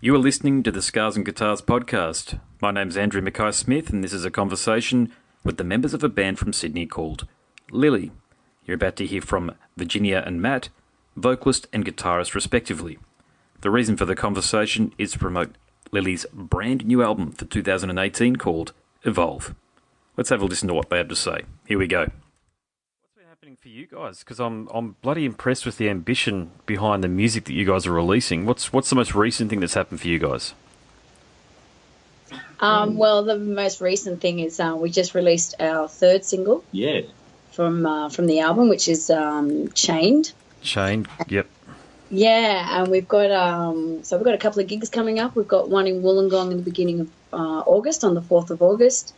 You are listening to the Scars and Guitars podcast. My name's Andrew Mackay-Smith, and this is a conversation with the members of a band from Sydney called Lillye. You're about to hear from Virginia and Matt, vocalist and guitarist respectively. The reason for the conversation is to promote Lillye's brand new album for 2018 called Evolve. Let's have a listen to what they have to say. Here we go. What's been happening for you guys? Because I'm bloody impressed with the ambition behind the music that you guys are releasing. What's the most recent thing that's happened for you guys? Well, the most recent thing is we just released our third single. Yeah. From the album, which is Chained. Chained, yep. Yeah, and we've got a couple of gigs coming up. We've got one in Wollongong in the beginning of August, on the 4th of August.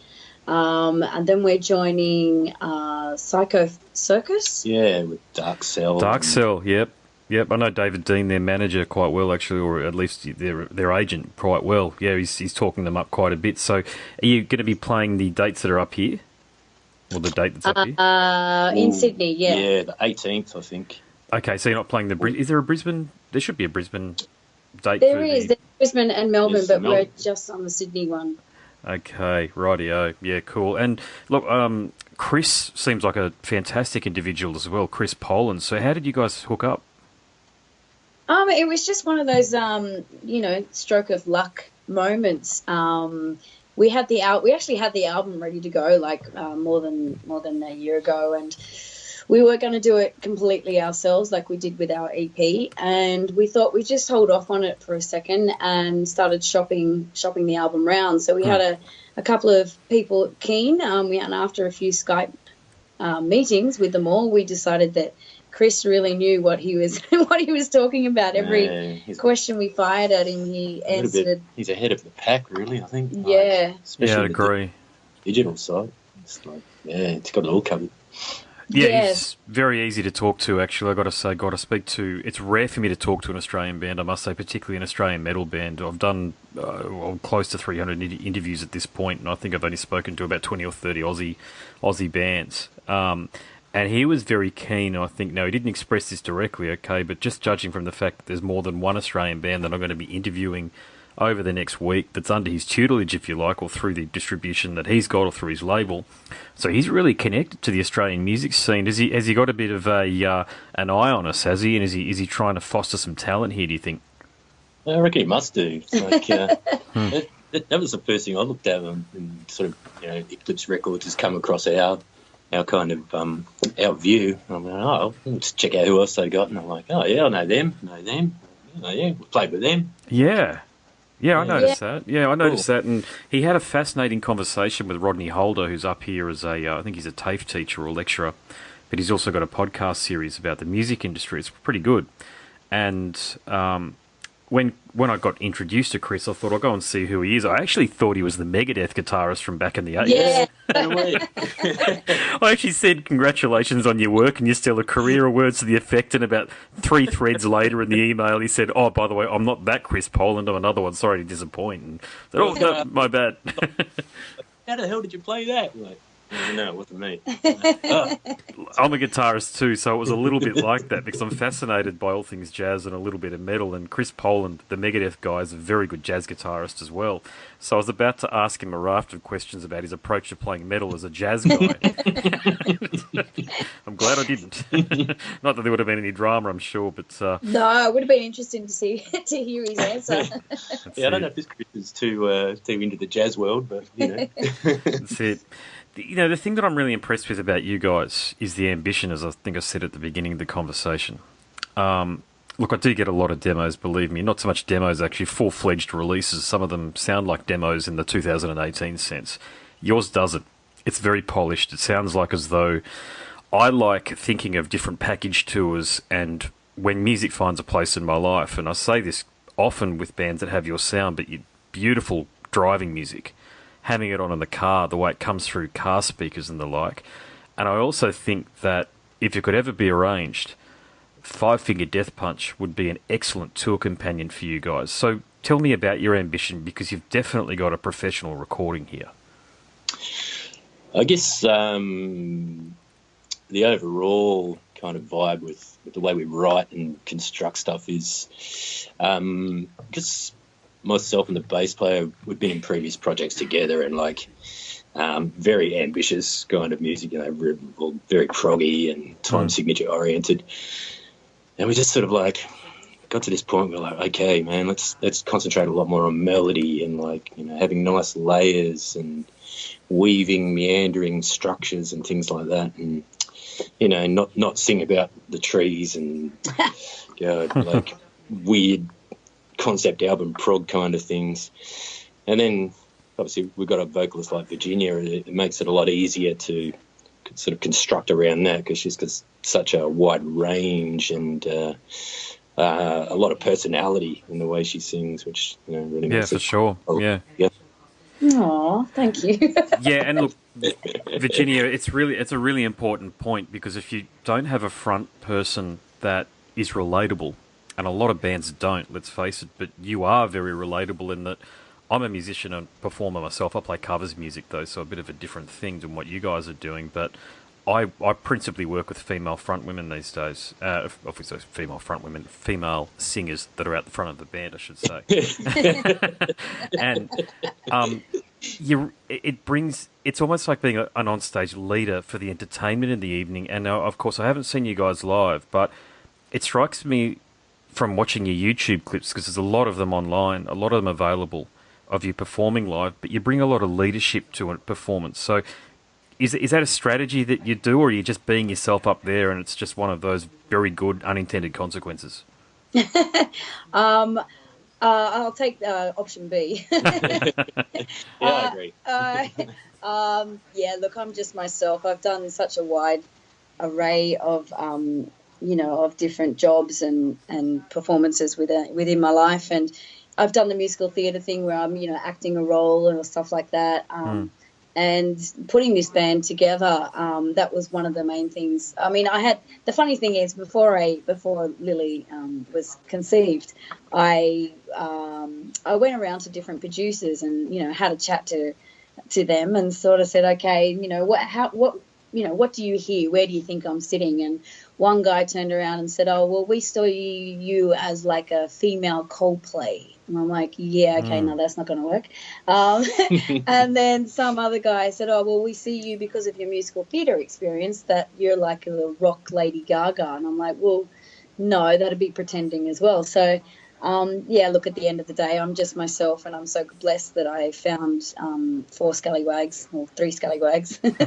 And then we're joining Psycho Circus. Yeah, with Dark Cell. Dark Cell, yep. Yep, I know David Dean, their manager, quite well, actually, or at least their agent quite well. Yeah, he's talking them up quite a bit. So are you going to be playing the dates that are up here? Or the date that's up here? In Sydney, yeah. Yeah, the 18th, I think. Okay, so you're not playing is there a Brisbane? There should be a Brisbane date. There's Brisbane and Melbourne, yes, but Melbourne. We're just on the Sydney one. Okay, rightio. Yeah, cool. And look, Chris seems like a fantastic individual as well, Chris Poland. So how did you guys hook up? It was just one of those, stroke of luck moments. We actually had the album ready to go, more than a year ago, and we were going to do it completely ourselves, like we did with our EP. And we thought we'd just hold off on it for a second and started shopping the album round. So we had a couple of people keen. And after a few Skype meetings with them all, we decided that Chris really knew what he was talking about. Every question we fired at him, he answered. He's ahead of the pack, really, I think. Yeah. Yeah, I agree. Digital side. It's it's got it all covered. Yeah, yes. He's very easy to talk to, actually. I've got to say, speak to. It's rare for me to talk to an Australian band, I must say, particularly an Australian metal band. I've done close to 300 interviews at this point, and I think I've only spoken to about 20 or 30 Aussie bands. And he was very keen, I think. No, he didn't express this directly, okay, but just judging from the fact that there's more than one Australian band that I'm going to be interviewing over the next week that's under his tutelage, if you like, or through the distribution that he's got or through his label. So he's really connected to the Australian music scene. Has he got a bit of an eye on us, has he? And is he trying to foster some talent here, do you think? I reckon he must do. Like, that was the first thing I looked at and sort of, Eclipse Records has come across our kind of our view. I'm like, let's check out who else they got. And I'm like, oh yeah, I know them. Yeah, we played with them. Yeah. Yeah, I noticed that. Yeah, I noticed that. And he had a fascinating conversation with Rodney Holder, who's up here as I think he's a TAFE teacher or lecturer, but he's also got a podcast series about the music industry. It's pretty good. And when I got introduced to Chris, I thought I'll go and see who he is. I actually thought he was the Megadeth guitarist from back in the 80s. Yeah. I actually said, congratulations on your work and you're still a career, or words to the effect, and about 3 threads later in the email he said, oh, by the way, I'm not that Chris Poland, I'm another one, sorry to disappoint. And I said, oh, no, my bad. How the hell did you play that? Like, no, it wasn't me. I'm a guitarist too, so it was a little bit like that because I'm fascinated by all things jazz and a little bit of metal. And Chris Poland, the Megadeth guy, is a very good jazz guitarist as well. So I was about to ask him a raft of questions about his approach to playing metal as a jazz guy. I'm glad I didn't. Not that there would have been any drama, I'm sure, but no, it would have been interesting to hear his answer. I don't know if this Chris is too into the jazz world, but That's it. The thing that I'm really impressed with about you guys is the ambition, as I think I said at the beginning of the conversation. Look, I do get a lot of demos, believe me. Not so much demos, actually, full-fledged releases. Some of them sound like demos in the 2018 sense. Yours doesn't. It's very polished. It sounds like as though I like thinking of different package tours and when music finds a place in my life. And I say this often with bands that have your sound, but beautiful driving music. Having it on in the car, the way it comes through car speakers and the like. And I also think that if it could ever be arranged, Five Finger Death Punch would be an excellent tour companion for you guys. So tell me about your ambition, because you've definitely got a professional recording here. I guess the overall kind of vibe with the way we write and construct stuff is just myself and the bass player, we'd been in previous projects together, and like very ambitious kind of music, very proggy and time signature oriented. And we just sort of like got to this point where we're like, okay, man, let's concentrate a lot more on melody and like, having nice layers and weaving, meandering structures and things like that, and not sing about the trees and like weird concept album prog kind of things. And then obviously we've got a vocalist like Virginia, and it makes it a lot easier to sort of construct around that, because she's got such a wide range and a lot of personality in the way she sings, which really makes for sure. Yeah. Aw, thank you. Yeah, and look, Virginia, it's a really important point, because if you don't have a front person that is relatable, and a lot of bands don't, let's face it, but you are very relatable in that I'm a musician and performer myself. I play covers music though, so a bit of a different thing than what you guys are doing, but I principally work with female front women these days. Obviously, female singers that are out the front of the band, I should say. And it's almost like being an onstage leader for the entertainment in the evening. And of course, I haven't seen you guys live, but it strikes me from watching your YouTube clips, because there's a lot of them online, a lot of them available, of you performing live, but you bring a lot of leadership to a performance. So is that a strategy that you do, or are you just being yourself up there and it's just one of those very good unintended consequences? I'll take option B. I agree. Yeah, look, I'm just myself. I've done such a wide array of, of different jobs and performances within my life, and I've done the musical theatre thing where I'm, acting a role and stuff like that. And putting this band together, that was one of the main things. I mean, the funny thing is, before Lillye was conceived, I went around to different producers and had a chat to them and sort of said, okay, what do you hear? Where do you think I'm sitting? And one guy turned around and said, oh, well, we saw you as like a female Coldplay. And I'm like, yeah, okay, no, that's not going to work. And then some other guy said, oh, well, we see you because of your musical theatre experience that you're like a rock Lady Gaga. And I'm like, well, no, that'd be pretending as well. So, look, at the end of the day, I'm just myself, and I'm so blessed that I found 4 scallywags, or 3 scallywags, that,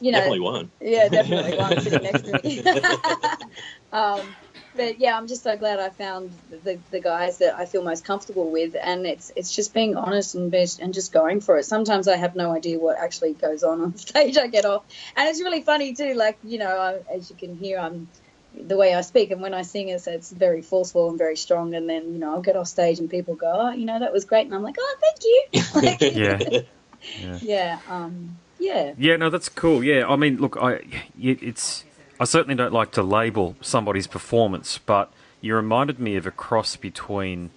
definitely one. Yeah, definitely one sitting next to me. But yeah, I'm just so glad I found the guys that I feel most comfortable with, and it's just being honest and just going for it. Sometimes I have no idea what actually goes on stage. I get off, and it's really funny too. Like as you can hear, the way I speak, and when I sing, it's very forceful and very strong. And then I'll get off stage and people go, oh, that was great, and I'm like, oh, thank you. Yeah, no, that's cool. Yeah, I mean, look, I certainly don't like to label somebody's performance, but you reminded me of a cross between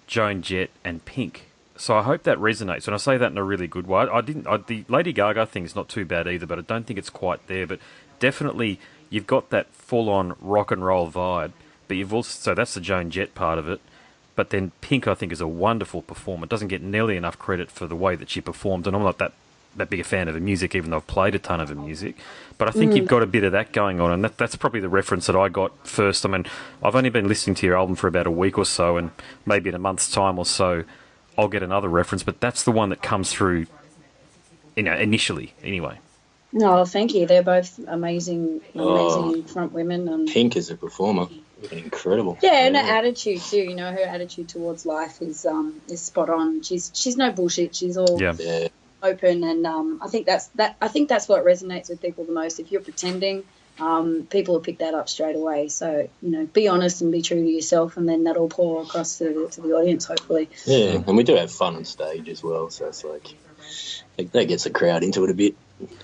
Joan Jett and Pink. So I hope that resonates, and I say that in a really good way. The Lady Gaga thing is not too bad either, but I don't think it's quite there. But definitely, you've got that full-on rock and roll vibe, but you've also, so that's the Joan Jett part of it. But then Pink, I think, is a wonderful performer. Doesn't get nearly enough credit for the way that she performed, and I'm not that big a fan of her music, even though I've played a ton of her music. But I think you've got a bit of that going on, and that's probably the reference that I got first. I mean, I've only been listening to your album for about a week or so, and maybe in a month's time or so, I'll get another reference. But that's the one that comes through, initially, anyway. No, thank you. They're both amazing front women. And Pink is a performer. Incredible. Yeah, and her attitude too. Her attitude towards life is spot on. She's no bullshit. She's all open, and I think that's what resonates with people the most. If you're pretending, people will pick that up straight away. So be honest and be true to yourself, and then that'll pour across to the audience, hopefully. Yeah, and we do have fun on stage as well, so it's like that gets the crowd into it a bit.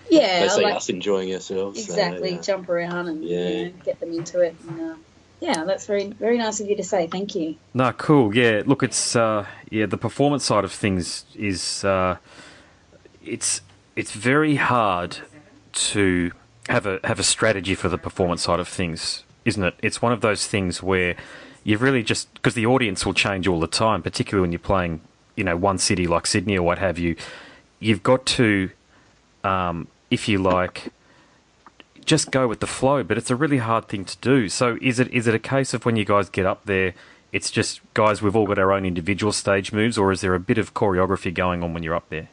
Yeah, they see us enjoying ourselves. Exactly, so, jump around and get them into it. And, that's very, very nice of you to say. Thank you. No, cool. Yeah, look, it's the performance side of things is it's very hard to have a strategy for the performance side of things, isn't it? It's one of those things where you've really just, because the audience will change all the time, particularly when you're playing, one city like Sydney or what have you. You've got to, if you like, just go with the flow, but it's a really hard thing to do. So is it a case of when you guys get up there, it's just, guys, we've all got our own individual stage moves, or is there a bit of choreography going on when you're up there?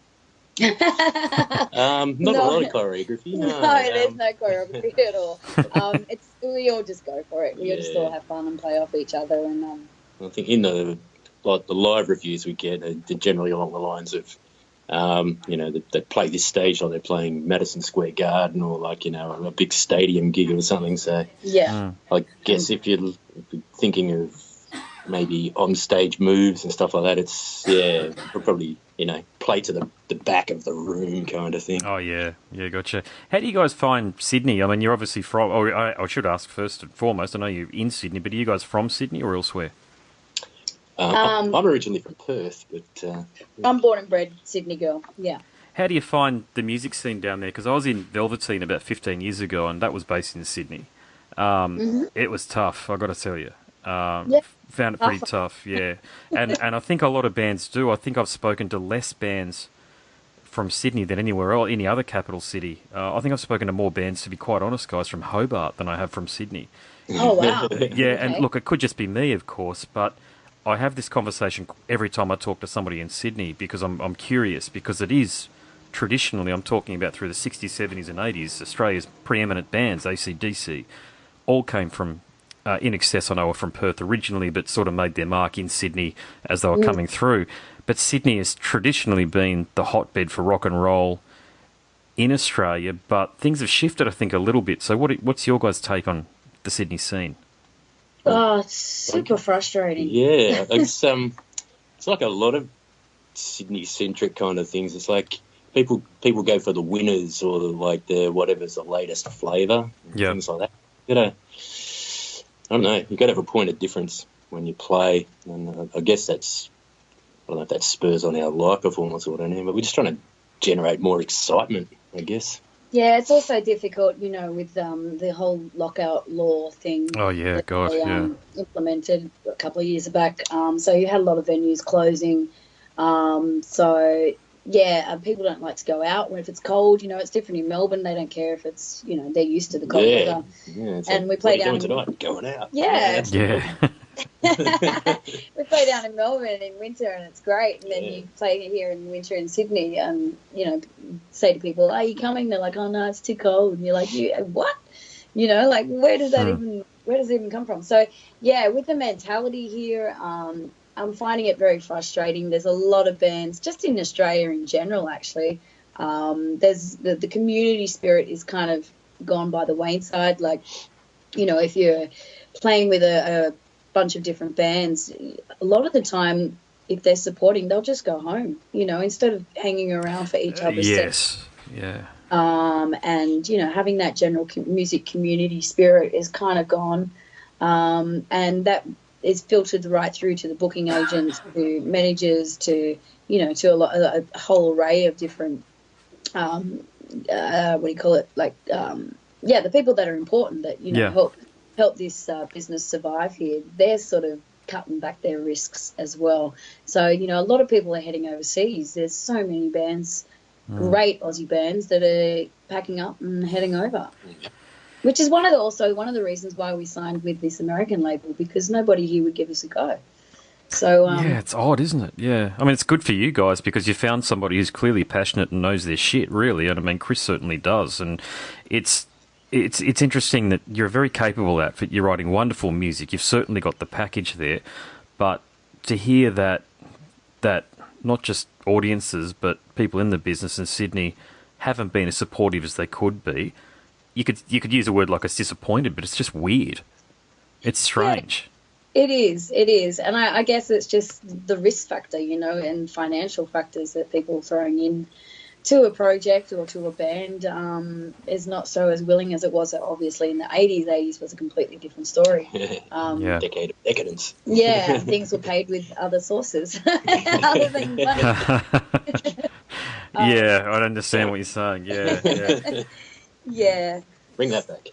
Not a lot of choreography. No, there's no choreography at all. We all just go for it. We just all have fun and play off each other. And I think in the live reviews we get, they're generally along the lines of, they play this stage like they're playing Madison Square Garden or a big stadium gig or something. So I guess if you're thinking of maybe on stage moves and stuff like that, it's probably play to the back of the room kind of thing. Oh yeah, gotcha. How do you guys find Sydney? I mean, you're obviously from. Oh, I should ask first and foremost. I know you're in Sydney, but are you guys from Sydney or elsewhere? I'm originally from Perth, but I'm born and bred Sydney girl. Yeah. How do you find the music scene down there? Because I was in Velveteen about 15 years ago, and that was based in Sydney. It was tough, I got to tell you. Found it pretty tough, yeah. And I think a lot of bands do. I think I've spoken to less bands from Sydney than anywhere else, any other capital city. I think I've spoken to more bands, to be quite honest, guys, from Hobart than I have from Sydney. Oh, wow. Yeah, okay. And look, it could just be me, of course, but I have this conversation every time I talk to somebody in Sydney because I'm curious, because it is traditionally, I'm talking about through the 60s, 70s and 80s, Australia's preeminent bands, AC/DC, all came from In Excess, I know, were from Perth originally, but sort of made their mark in Sydney as they were coming through. But Sydney has traditionally been the hotbed for rock and roll in Australia, but things have shifted, I think, a little bit. So what's your guys' take on the Sydney scene? Oh, it's super frustrating. Yeah, it's like a lot of Sydney-centric kind of things. It's like people go for the winners or the whatever's the latest flavour, things like that. I don't know. You've got to have a point of difference when you play, and I guess I don't know if that spurs on our live performance or whatever, but we're just trying to generate more excitement, I guess. Yeah, it's also difficult, with the whole lockout law thing. Oh, yeah, God, yeah. Implemented a couple of years back. So you had a lot of venues closing. People don't like to go out when if it's cold. It's different in Melbourne. They don't care if it's, they're used to the cold weather. Yeah, and we play down tonight, going out. Yeah. Absolutely. We play down in Melbourne in winter and it's great. And then you play here in winter in Sydney and, say to people, are you coming? They're like, oh, no, it's too cold. And you're like, what? Where does it even come from? So, yeah, with the mentality here, I'm finding it very frustrating. There's a lot of bands, just in Australia in general, actually. There's the community spirit is kind of gone by the wayside. If you're playing with a bunch of different bands, a lot of the time, if they're supporting, they'll just go home, instead of hanging around for each other's Yes, yeah. And, having that general music community spirit is kind of gone. And that is filtered right through to the booking agents, to managers, to a whole array of different the people that are important that help this business survive here. They're sort of cutting back their risks as well. So a lot of people are heading overseas. There's so many bands, great Aussie bands that are packing up and heading over. Which is one of the reasons why we signed with this American label, because nobody here would give us a go. So yeah, it's odd, isn't it? Yeah, I mean, it's good for you guys because you found somebody who's clearly passionate and knows their shit, really. And I mean, Chris certainly does, and it's interesting that you're a very capable outfit. You're writing wonderful music. You've certainly got the package there, but to hear that not just audiences but people in the business in Sydney haven't been as supportive as they could be. You could use a word like it's disappointed, but it's just weird. It's strange. Yeah, it is. And I guess it's just the risk factor, and financial factors that people throwing in to a project or to a band is not so as willing as it was obviously in the 80s. 80s was a completely different story. Decade of decadence. Yeah, things were paid with other sources other than money. Yeah, I understand what you're saying. Yeah. Yeah. Bring that back.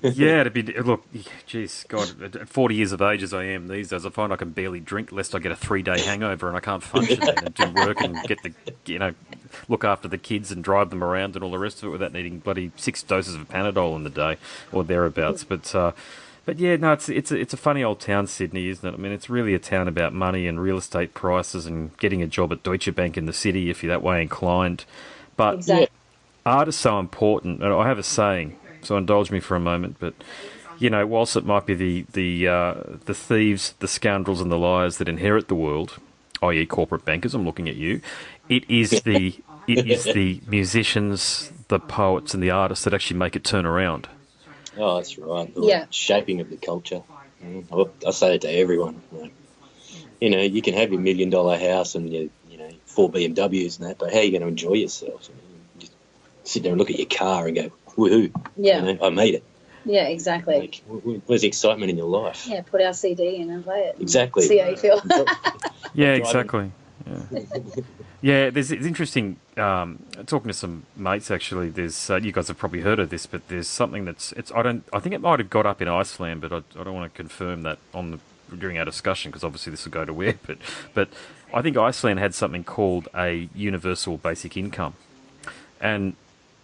Yeah, it'd be look. Geez, God, at 40 years of age as I am these days, I find I can barely drink lest I get a 3-day hangover and I can't function then and do work and get the look after the kids and drive them around and all the rest of it without needing bloody 6 doses of Panadol in the day or thereabouts. But yeah, no, it's a funny old town, Sydney, isn't it? I mean, it's really a town about money and real estate prices and getting a job at Deutsche Bank in the city if you're that way inclined. But Exactly. art is so important, and I have a saying, so indulge me for a moment. But whilst it might be the thieves, the scoundrels, and the liars that inherit the world, i.e., corporate bankers, I'm looking at you. It is the musicians, the poets, and the artists that actually make it turn around. Oh, that's right. The Yeah. shaping of the culture. I say it to everyone. You can have your $1 million house and your 4 BMWs and that, but how are you going to enjoy yourself? You just sit there and look at your car and go, woohoo! Yeah. I made it. Yeah, exactly. Like, where's the excitement in your life? Yeah, put our CD in and play it. Exactly. See how you feel. Yeah, exactly. Yeah, yeah. It's interesting. Talking to some mates, actually. There's you guys have probably heard of this, but there's something I think it might have got up in Iceland, but I don't want to confirm that during our discussion because obviously this will go to where. But I think Iceland had something called a universal basic income, and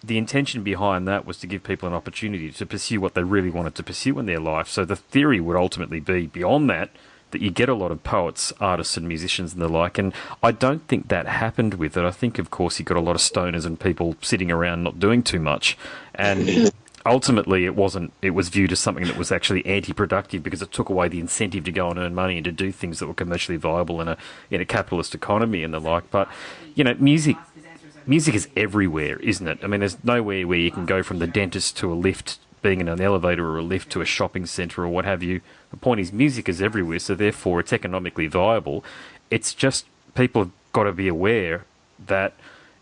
the intention behind that was to give people an opportunity to pursue what they really wanted to pursue in their life. So the theory would ultimately be beyond that you get a lot of poets, artists and musicians and the like. And I don't think that happened with it. I think, of course, you got a lot of stoners and people sitting around not doing too much. And ultimately it was viewed as something that was actually anti-productive because it took away the incentive to go and earn money and to do things that were commercially viable in a capitalist economy and the like. But, music is everywhere, isn't it? I mean, there's nowhere where you can go from the dentist to a lift, being in an elevator or a lift to a shopping centre or what have you. The point is music is everywhere, so therefore it's economically viable. It's just people have got to be aware that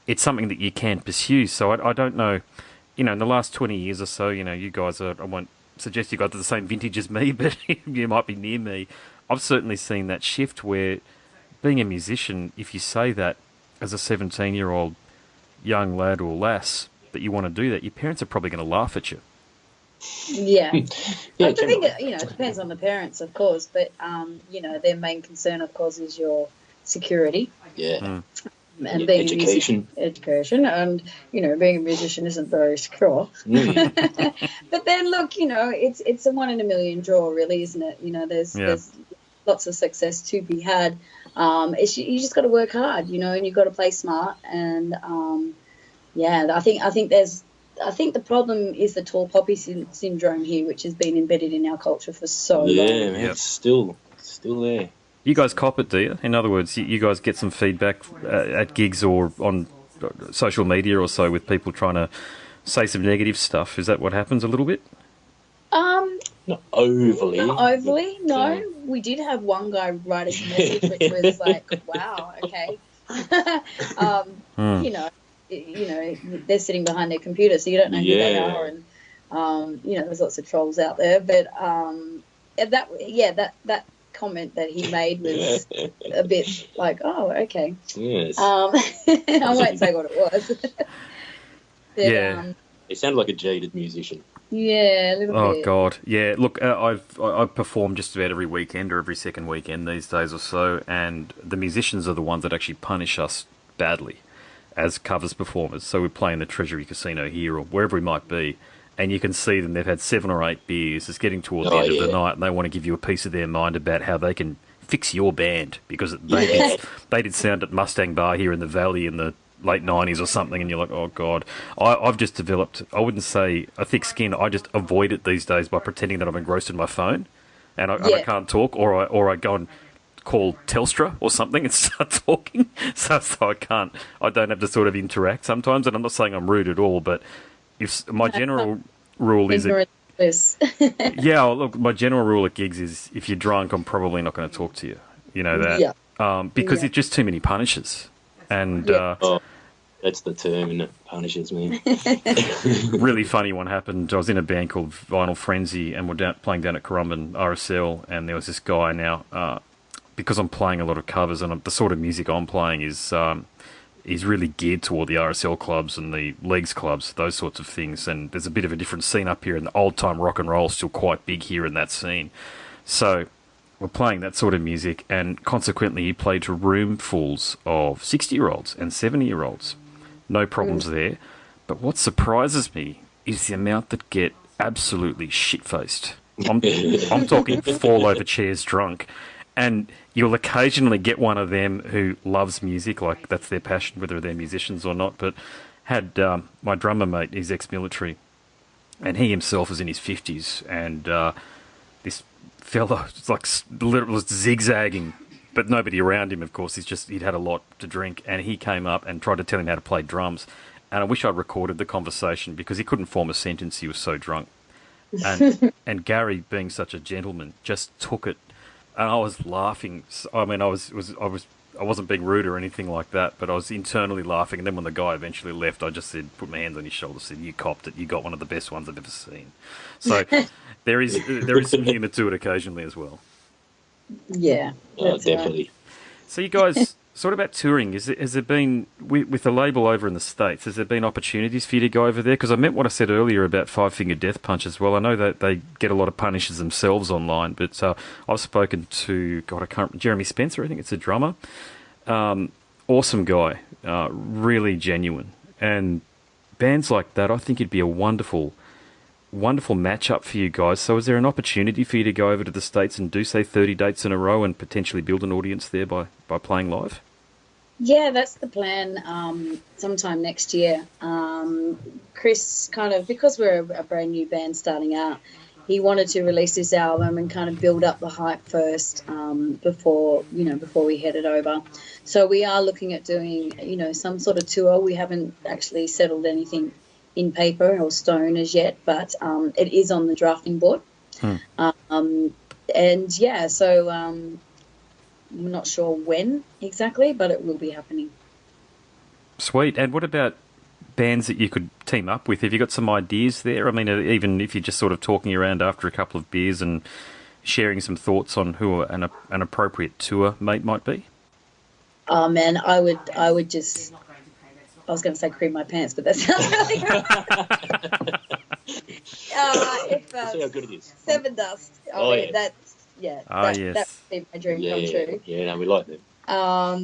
it's something that you can pursue. So I don't know, in the last 20 years or so, you guys I won't suggest you guys are the same vintage as me, but you might be near me. I've certainly seen that shift where being a musician, if you say that as a 17-year-old young lad or lass that you want to do that, your parents are probably going to laugh at you. Yeah. Yeah, I think it depends on the parents, of course, but their main concern, of course, is your security. Yeah. And being education. Education, and being a musician isn't very secure. But then look, it's a 1 in a million draw, really, isn't it? There's lots of success to be had. You just got to work hard, and you've got to play smart. And I think the problem is the tall poppy syndrome here, which has been embedded in our culture for so long. Yeah, man, it's still there. You guys cop it, do you? In other words, you guys get some feedback at gigs or on social media or so with people trying to say some negative stuff. Is that what happens a little bit? Not overly. Not overly, no. We did have one guy write us a message which was like, wow, okay. They're sitting behind their computer, so you don't know who they are, and there's lots of trolls out there. But that comment that he made was a bit like, oh, okay. Yes. I won't say what it was. But, he sounded like a jaded musician. Yeah, a little bit. Oh God, yeah. Look, I perform just about every weekend or every second weekend these days or so, and the musicians are the ones that actually punish us badly as covers performers. So we play in the Treasury Casino here or wherever we might be, and you can see them. They've had 7 or 8 beers. It's getting towards the end of the night, and they want to give you a piece of their mind about how they can fix your band because they did sound at Mustang Bar here in the Valley in the late 90s or something, and you're like, oh God. I've just developed, I wouldn't say a thick skin, I just avoid it these days by pretending that I'm engrossed in my phone and I can't talk, or I go and call Telstra or something and start talking, so I don't have to sort of interact sometimes, and I'm not saying I'm rude at all, but if my general rule is my general rule at gigs is if you're drunk, I'm probably not going to talk to you, because it's just too many punishes. And that's the term, and it punishes me. Really funny one happened. I was in a band called Vinyl Frenzy, and we're playing down at Currumbin RSL, and there was this guy now, because I'm playing a lot of covers, and the sort of music I'm playing is is really geared toward the RSL clubs and the leagues clubs, those sorts of things. And there's a bit of a different scene up here, and the old-time rock and roll is still quite big here in that scene. So we're playing that sort of music, and consequently he played to roomfuls of 60-year-olds and 70-year-olds. No problems there. But what surprises me is the amount that get absolutely shit-faced. I'm talking fall over chairs drunk. And you'll occasionally get one of them who loves music, like that's their passion, whether they're musicians or not. But had my drummer mate, he's ex-military, and he himself was in his 50s, and this fella was zigzagging, but nobody around him, of course. He'd had a lot to drink, and he came up and tried to tell him how to play drums. And I wish I'd recorded the conversation because he couldn't form a sentence. He was so drunk. And Gary, being such a gentleman, just took it. And I was laughing. I mean, I wasn't being rude or anything like that, but I was internally laughing. And then when the guy eventually left, I just said, put my hands on his shoulder, said, "You copped it. You got one of the best ones I've ever seen." So there is some humour to it occasionally as well. Yeah, definitely. Right. So you guys, sort of about touring, has there been, with the label over in the States, has there been opportunities for you to go over there? Because I meant what I said earlier about Five Finger Death Punch as well. I know that they get a lot of punishes themselves online, but I've spoken to, Jeremy Spencer, I think it's a drummer. Awesome guy, really genuine. And bands like that, I think it'd be a wonderful match-up for you guys. So is there an opportunity for you to go over to the States and do, say, 30 dates in a row and potentially build an audience there by playing live? Yeah, that's the plan. Sometime next year. Chris because we're a brand new band starting out, he wanted to release this album and kind of build up the hype first before we headed over. So we are looking at doing, some sort of tour. We haven't actually settled anything in paper or stone as yet, but it is on the drafting board. I'm not sure when exactly, but it will be happening. Sweet. And what about bands that you could team up with? Have you got some ideas there? I mean, even if you're just sort of talking around after a couple of beers and sharing some thoughts on who an appropriate tour mate might be? Oh man, I would just, I was going to say cream my pants, but that sounds really wrong. See how good it is. Seven Dust. Yes. That would be my dream come true. Yeah, no, we like them.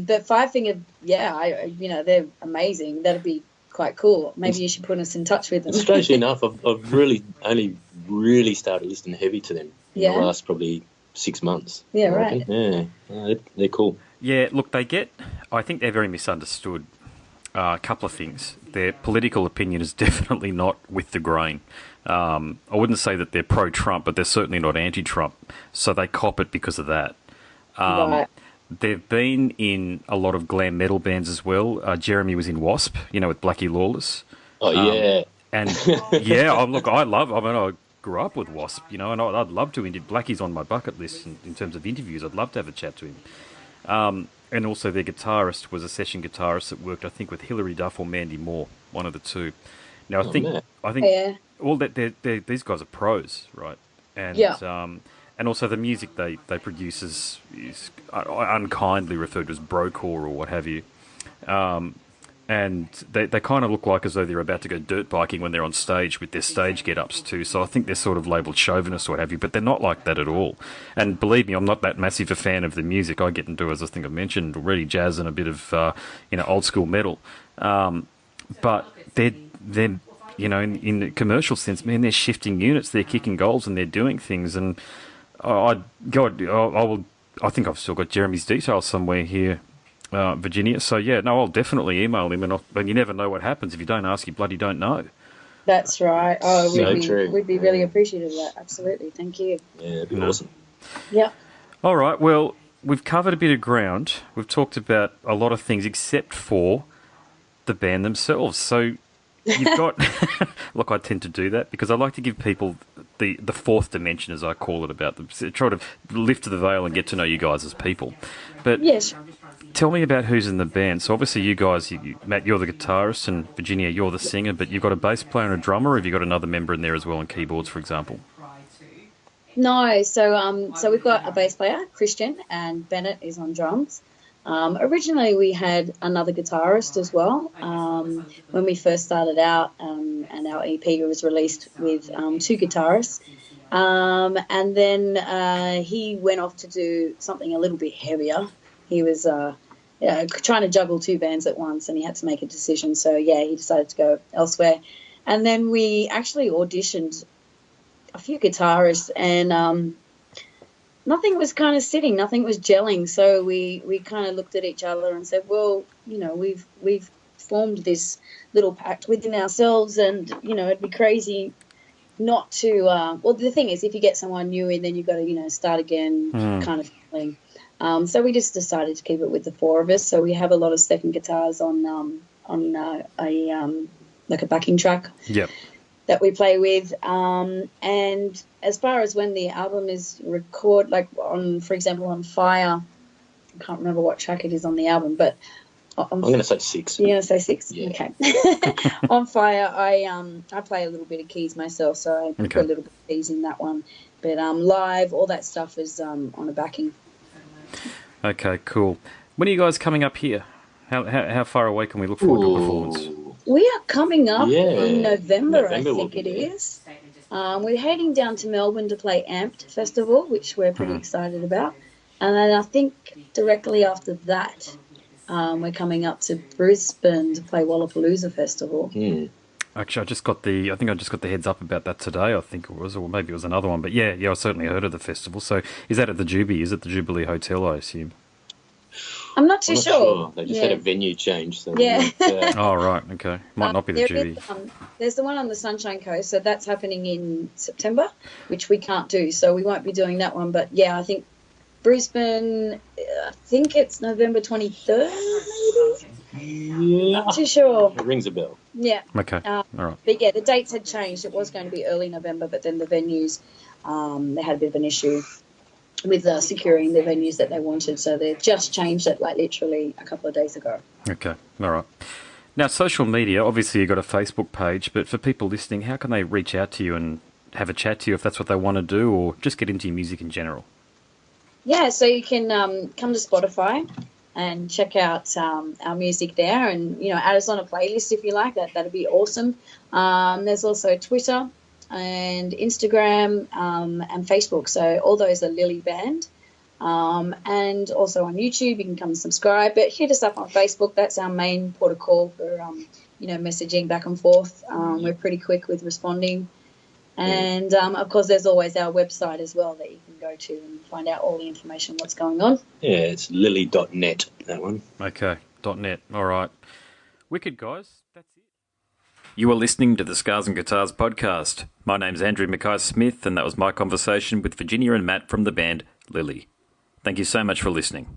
But Five Finger, they're amazing. That'd be quite cool. Maybe you should put us in touch with them. Strangely enough, I've really only really started listening heavy to them in the last probably 6 months. Yeah, right. Yeah, they're cool. Yeah, look, I think they're very misunderstood. A couple of things. Their political opinion is definitely not with the grain. I wouldn't say that they're pro-Trump, but they're certainly not anti-Trump. So they cop it because of that. Right. They've been in a lot of glam metal bands as well. Jeremy was in Wasp, with Blackie Lawless. Oh, yeah. And, I grew up with Wasp, and I'd love to. Blackie's on my bucket list in terms of interviews. I'd love to have a chat to him. And also their guitarist was a session guitarist that worked, I think, with Hilary Duff or Mandy Moore, one of the two. Now, I think all that these guys are pros, right? And and also the music they produce is unkindly referred to as brocore or what have you. And they kind of look like as though they're about to go dirt biking when they're on stage with their stage get-ups too. So I think they're sort of labelled chauvinist or what have you, but they're not like that at all. And believe me, I'm not that massive a fan of the music. I get into, as I think I mentioned already, jazz and a bit of old school metal. But they're in the commercial sense, man, they're shifting units, they're kicking goals, and they're doing things. And I think I've still got Jeremy's details somewhere here. Virginia. So, I'll definitely email him, and you never know what happens. If you don't ask, you bloody don't know. That's right. Oh, true. We'd be really appreciative of that. Absolutely. Thank you. Yeah, it'd be awesome. Yeah. All right. Well, we've covered a bit of ground. We've talked about a lot of things except for the band themselves. So you've got... Look, I tend to do that because I like to give people the fourth dimension, as I call it, about them. So try to lift the veil and get to know you guys as people. But yes. Tell me about who's in the band. So obviously you guys, Matt, you're the guitarist, and Virginia, you're the singer, but you've got a bass player and a drummer, or have you got another member in there as well on keyboards, for example? No, so we've got a bass player, Christian, and Bennett is on drums. Originally, we had another guitarist as well when we first started out, and our EP was released with two guitarists. And then he went off to do something a little bit heavier. He was trying to juggle two bands at once, and he had to make a decision. So, yeah, he decided to go elsewhere. And then we actually auditioned a few guitarists, and nothing was kind of sitting, nothing was gelling. So we kind of looked at each other and said, well, we've formed this little pact within ourselves, and, it'd be crazy not to, well, the thing is, if you get someone new in, then you've got to, start again kind of feeling. So we just decided to keep it with the four of us. So we have a lot of second guitars on a backing track. Yep. That we play with, and as far as when the album is recorded, like for example, on Fire, I can't remember what track it is on the album, but I'm going to say 6. You're going to say 6? Yeah. Okay. On Fire, I play a little bit of keys myself, so I put a little bit of keys in that one. But live, all that stuff is on a backing. Okay, cool. When are you guys coming up here? How far away can we look forward to a performance? We are coming up in November, I November think it is. We're heading down to Melbourne to play Amped Festival, which we're pretty excited about. And then I think directly after that, we're coming up to Brisbane to play Wallapalooza Festival. Actually, I just got the heads up about that today, I think it was, or maybe it was another one. But yeah, I certainly heard of the festival. So is that at the Juby? Is it the Jubilee Hotel, I assume? I'm not too sure. They just had a venue change. So yeah. Oh, right. Okay. Might not be the Juby. There's the one on the Sunshine Coast, so that's happening in September, which we can't do. So we won't be doing that one. But, yeah, I think Brisbane, I think it's November 23rd, maybe? Yeah. Not too sure. It rings a bell. Yeah. Okay. All right. But, yeah, the dates had changed. It was going to be early November, but then the venues, they had a bit of an issue with securing the venues that they wanted. So they've just changed it, like, literally a couple of days ago. Okay. All right. Now, social media, obviously you've got a Facebook page, but for people listening, how can they reach out to you and have a chat to you if that's what they want to do, or just get into your music in general? Yeah, so you can come to Spotify and check out our music there, and, add us on a playlist if you like. That'd be awesome. There's also Twitter and Instagram and Facebook. So all those are Lillye Band. And also on YouTube, you can come and subscribe. But hit us up on Facebook. That's our main port of call for, messaging back and forth. We're pretty quick with responding. And, of course, there's always our website as well that you can go to and find out all the information, what's going on. Yeah, it's lillye.net, that one. Okay, .net. All right. Wicked, guys. That's it. You are listening to the Scars and Guitars podcast. My name's Andrew Mackay-Smith, and that was my conversation with Virginia and Matt from the band Lillye. Thank you so much for listening.